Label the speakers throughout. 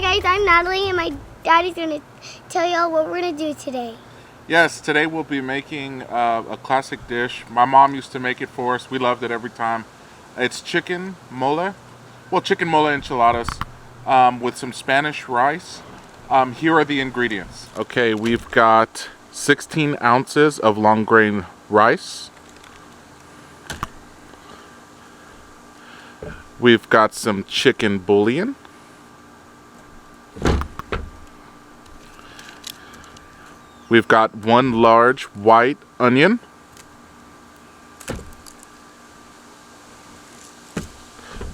Speaker 1: guys, I'm Natalie and my daddy's going to tell y'all what we're going to do today.
Speaker 2: Yes, today we'll be making a classic dish. My mom used to make it for us. We loved it every time. It's chicken mole. Well, chicken mole enchiladas with some Spanish rice. Here are the ingredients. Okay, we've got 16 ounces of long grain rice. We've got some chicken bouillon. We've got 1 large white onion.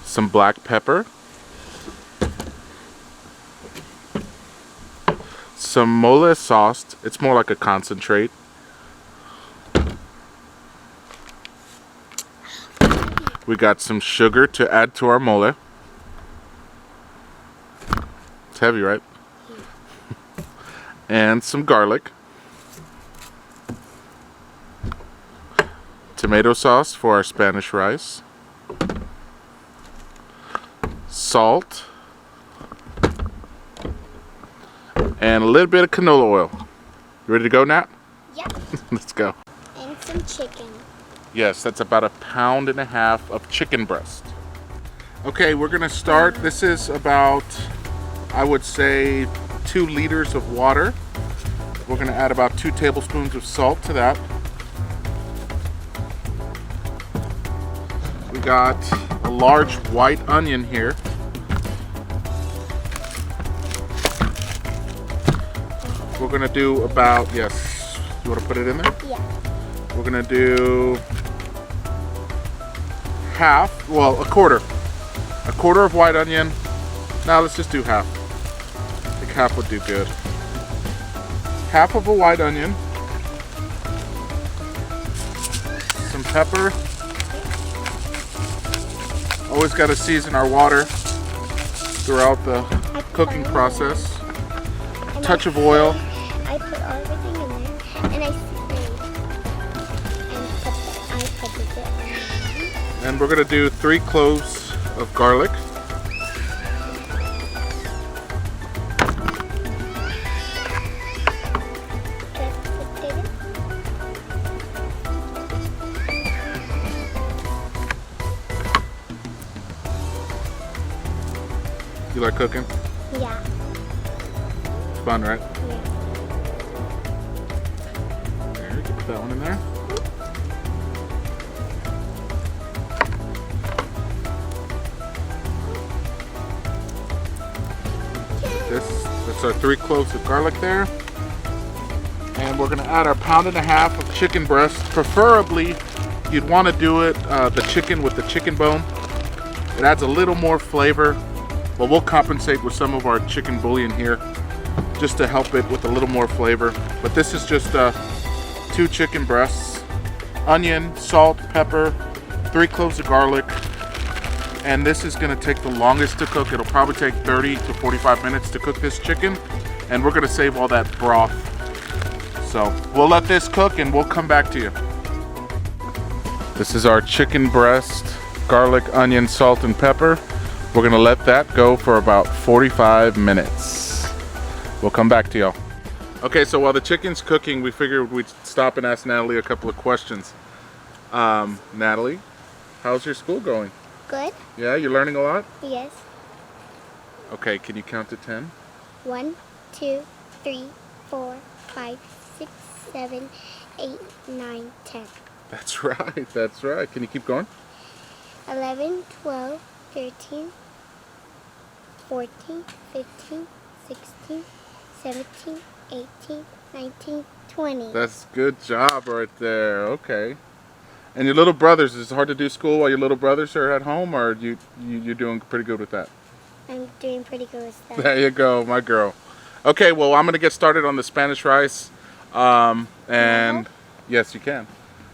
Speaker 2: Some black pepper. Some mole sauce. It's more like a concentrate. We got some sugar to add to our mole. It's heavy, right? And some garlic. Tomato sauce for our Spanish rice. Salt. And a little bit of canola oil. You ready to go, Nat?
Speaker 1: Yep.
Speaker 2: Let's go.
Speaker 1: And some chicken.
Speaker 2: Yes, that's about 1.5 pounds of chicken breast. Okay, we're gonna start. This is about, I would say, 2 liters of water. We're gonna add about 2 tablespoons of salt to that. We got a large white onion here. We're gonna do about, yes, you wanna put it in there?
Speaker 1: Yeah.
Speaker 2: We're gonna do half, well, a quarter of white onion. Now let's just do half. I think half would do good. Half of a white onion. Some pepper. Always got to season our water throughout the cooking process. Touch of oil.
Speaker 1: I put everything in there and I put it.
Speaker 2: And we're gonna do 3 cloves of garlic. You like cooking?
Speaker 1: Yeah.
Speaker 2: It's fun, right?
Speaker 1: Yeah.
Speaker 2: There, you can put that one in there. That's our 3 cloves of garlic there. And we're gonna add our 1.5 pounds of chicken breast. Preferably, you'd wanna do it, the chicken with the chicken bone. It adds a little more flavor, but we'll compensate with some of our chicken bouillon here just to help it with a little more flavor. But this is just 2 chicken breasts, onion, salt, pepper, 3 cloves of garlic. And this is gonna take the longest to cook. It'll probably take 30 to 45 minutes to cook this chicken. And we're gonna save all that broth. So we'll let this cook and we'll come back to you. This is our chicken breast, garlic, onion, salt, and pepper. We're gonna let that go for about 45 minutes. We'll come back to y'all. Okay, so while the chicken's cooking, we figured we'd stop and ask Natalie a couple of questions. Natalie, how's your school going?
Speaker 1: Good?
Speaker 2: Yeah, you're learning a lot?
Speaker 1: Yes.
Speaker 2: Okay, can you count to 10?
Speaker 1: 1, 2, 3, 4, 5, 6, 7, 8, 9, 10.
Speaker 2: That's right, that's right. Can you keep going?
Speaker 1: 11, 12, 13, 14, 15, 16, 17, 18, 19, 20.
Speaker 2: That's good job right there. Okay. And your little brothers, is it hard to do school while your little brothers are at home, or you're doing pretty good with that?
Speaker 1: I'm doing pretty good with that.
Speaker 2: There you go, my girl. Okay, well, I'm going to get started on the Spanish rice. And yes, you can.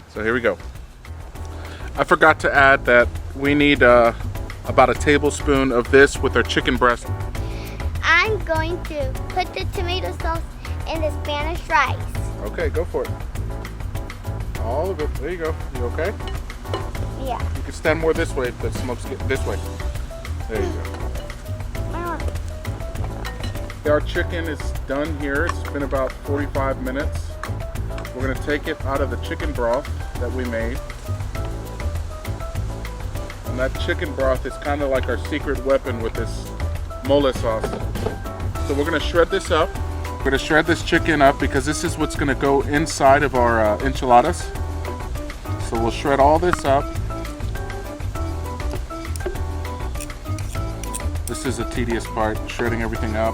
Speaker 2: So here we go. I forgot to add that we need about a tablespoon of this with our chicken breast.
Speaker 1: I'm going to put the tomato sauce in the Spanish rice.
Speaker 2: Okay, go for it. All of it. There you go. You okay?
Speaker 1: Yeah.
Speaker 2: You can stand more this way if the smoke's getting this way. There you go. Our chicken is done here. It's been about 45 minutes. We're gonna take it out of the chicken broth that we made. And that chicken broth is kind of like our secret weapon with this mole sauce. So we're gonna shred this up. We're gonna shred this chicken up because this is what's gonna go inside of our enchiladas. So we'll shred all this up. This is the tedious part, shredding everything up.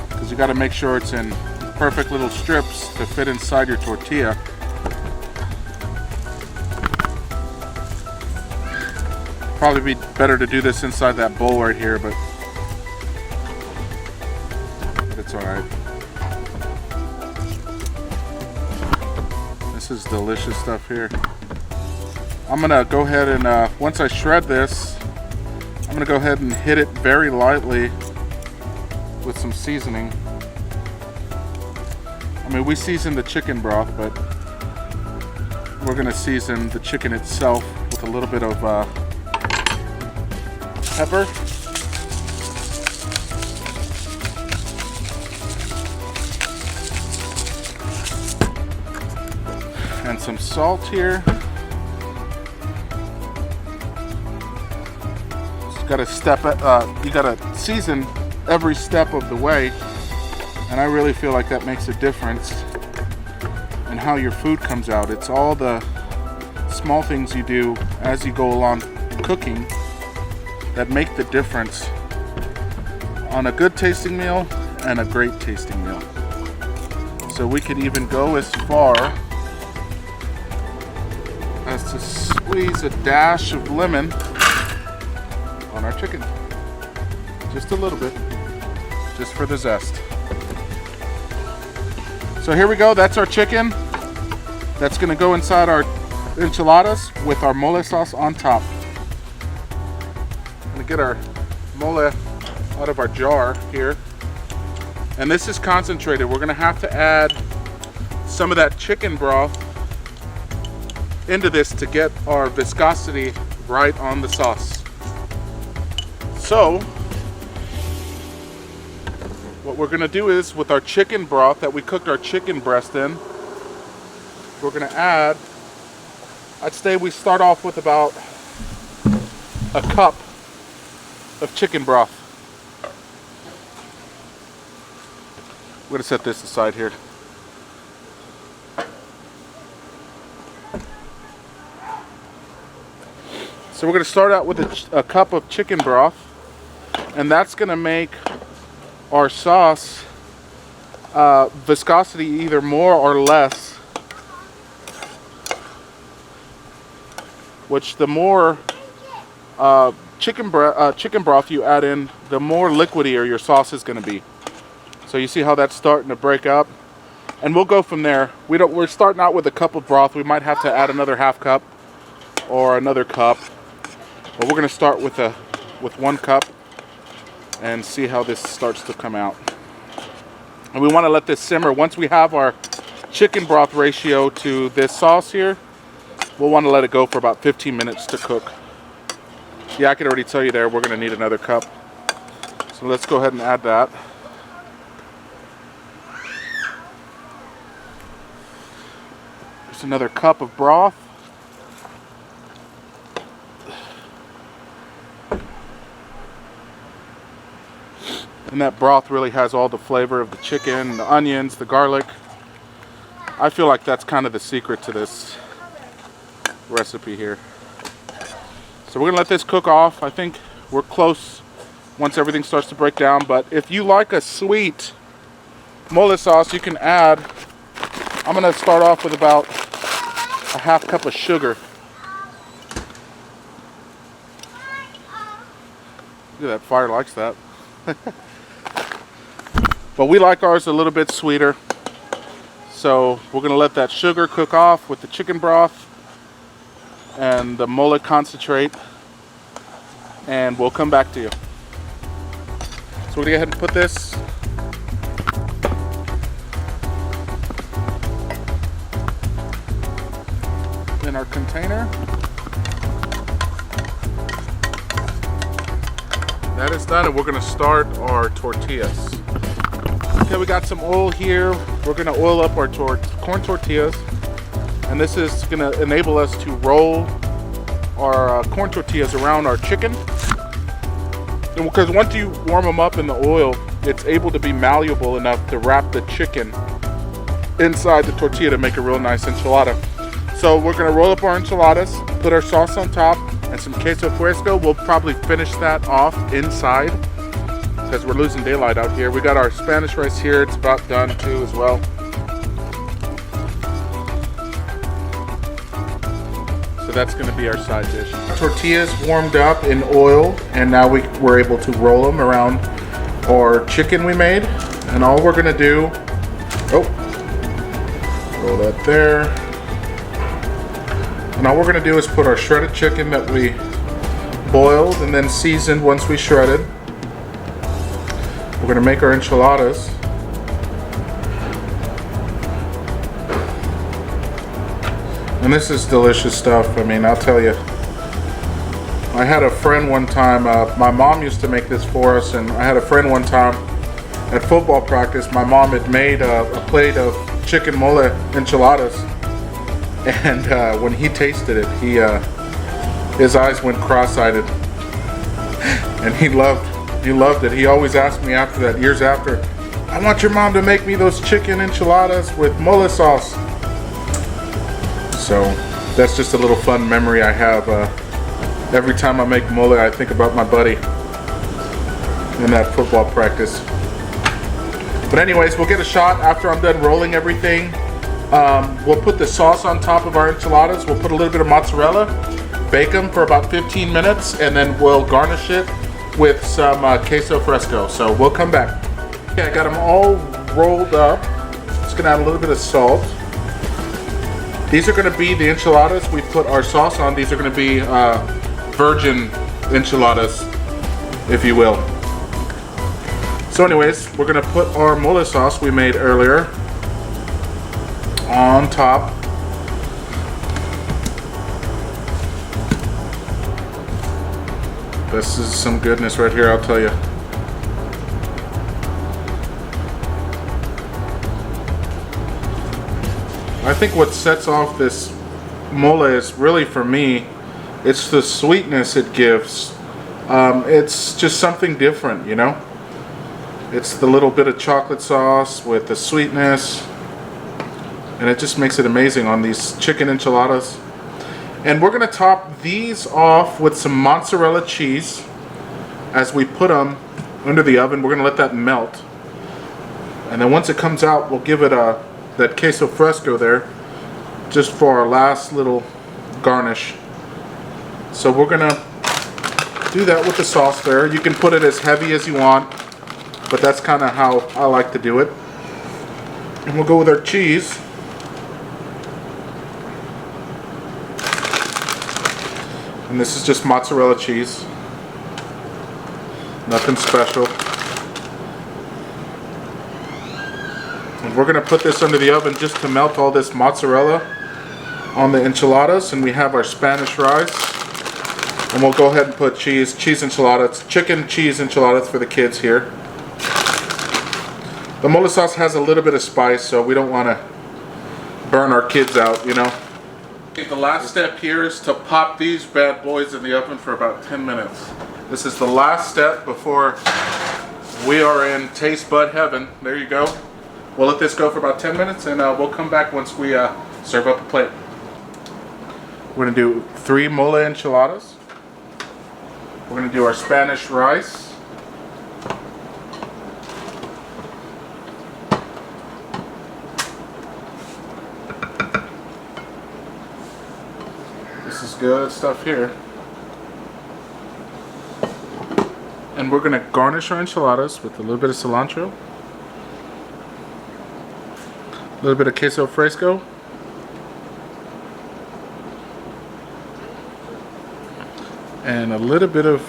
Speaker 2: Because you gotta make sure it's in perfect little strips to fit inside your tortilla. Probably be better to do this inside that bowl right here, but it's alright. This is delicious stuff here. I'm gonna go ahead and once I shred this, I'm gonna go ahead and hit it very lightly with some seasoning. I mean, we seasoned the chicken broth, but we're gonna season the chicken itself with a little bit of pepper. And some salt here. You gotta season every step of the way, and I really feel like that makes a difference in how your food comes out. It's all the small things you do as you go along cooking that make the difference on a good tasting meal and a great tasting meal. So we could even go as far as to squeeze a dash of lemon on our chicken. Just a little bit, just for the zest. So here we go, that's our chicken. That's gonna go inside our enchiladas with our mole sauce on top. I'm gonna get our mole out of our jar here. And this is concentrated. We're gonna have to add some of that chicken broth into this to get our viscosity right on the sauce. So, what we're gonna do is, with our chicken broth that we cooked our chicken breast in, we're gonna add, I'd say we start off with about a cup of chicken broth. We're gonna set this aside here. So we're gonna start out with a cup of chicken broth, and that's gonna make our sauce viscosity either more or less, which the more chicken broth you add in, the more liquidier your sauce is gonna be. So you see how that's starting to break up, and we'll go from there. We're starting out with a cup of broth. We might have to add another half cup or another cup, but we're gonna start with 1 cup and see how this starts to come out. And we want to let this simmer. Once we have our chicken broth ratio to this sauce here, we'll want to let it go for about 15 minutes to cook. Yeah, I can already tell you there we're going to need another cup. So let's go ahead and add that. There's another cup of broth. And that broth really has all the flavor of the chicken, the onions, the garlic. I feel like that's kind of the secret to this recipe here. So we're gonna let this cook off. I think we're close once everything starts to break down. But if you like a sweet mole sauce, you can add, I'm gonna start off with about a half cup of sugar. Look at that, fire likes that. But we like ours a little bit sweeter. So we're gonna let that sugar cook off with the chicken broth and the mole concentrate, and we'll come back to you. So we're gonna go ahead and put this in our container. That is done, and we're gonna start our tortillas. Okay, we got some oil here. We're gonna oil up our corn tortillas, and this is gonna enable us to roll our corn tortillas around our chicken. And because once you warm them up in the oil, it's able to be malleable enough to wrap the chicken inside the tortilla to make a real nice enchilada. So we're gonna roll up our enchiladas, put our sauce on top, and some queso fresco. We'll probably finish that off inside because we're losing daylight out here. We got our Spanish rice here. It's about done too as well. So that's gonna be our side dish. Tortillas warmed up in oil, and now we're able to roll them around our chicken we made. And all we're gonna do, roll that there. And all we're gonna do is put our shredded chicken that we boiled and then seasoned once we shredded. We're gonna make our enchiladas. And this is delicious stuff. I mean, I'll tell you. I had a friend one time, my mom used to make this for us, and I had a friend one time at football practice. My mom had made a plate of chicken mole enchiladas. And when he tasted it, his eyes went cross-eyed, and he loved it. He always asked me after that, years after, I want your mom to make me those chicken enchiladas with mole sauce. So that's just a little fun memory I have. Every time I make mole, I think about my buddy in that football practice. But anyways, we'll get a shot after I'm done rolling everything. We'll put the sauce on top of our enchiladas. We'll put a little bit of mozzarella, bake them for about 15 minutes, and then we'll garnish it with some queso fresco. So we'll come back. Okay, I got them all rolled up. Just gonna add a little bit of salt. These are gonna be the enchiladas we put our sauce on. These are gonna be virgin enchiladas, if you will. So anyways, we're gonna put our mole sauce we made earlier on top. This is some goodness right here, I'll tell you. I think what sets off this mole is really, for me, it's the sweetness it gives. It's just something different, you know? It's the little bit of chocolate sauce with the sweetness, and it just makes it amazing on these chicken enchiladas. And we're gonna top these off with some mozzarella cheese as we put them under the oven. We're gonna let that melt, and then once it comes out, we'll give it that queso fresco there just for our last little garnish. So we're gonna do that with the sauce there. You can put it as heavy as you want, but that's kind of how I like to do it. And we'll go with our cheese. And this is just mozzarella cheese. Nothing special. And we're gonna put this under the oven just to melt all this mozzarella on the enchiladas. And we have our Spanish rice. And we'll go ahead and put cheese enchiladas, chicken cheese enchiladas for the kids here. The mole sauce has a little bit of spice, so we don't want to burn our kids out, you know. The last step here is to pop these bad boys in the oven for about 10 minutes. This is the last step before we are in taste bud heaven. There you go. We'll let this go for about 10 minutes, and we'll come back once we serve up a plate. We're going to do 3 mole enchiladas. We're going to do our Spanish rice. This is good stuff here. And we're going to garnish our enchiladas with a little bit of cilantro, a little bit of queso fresco, and a little bit of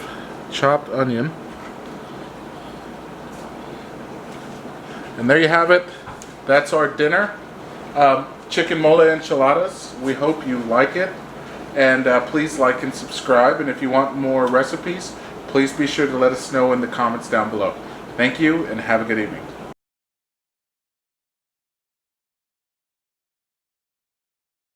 Speaker 2: chopped onion. And there you have it. That's our dinner. Chicken mole enchiladas. We hope you like it. And please like and subscribe. And if you want more recipes, please be sure to let us know in the comments down below. Thank you and have a good evening.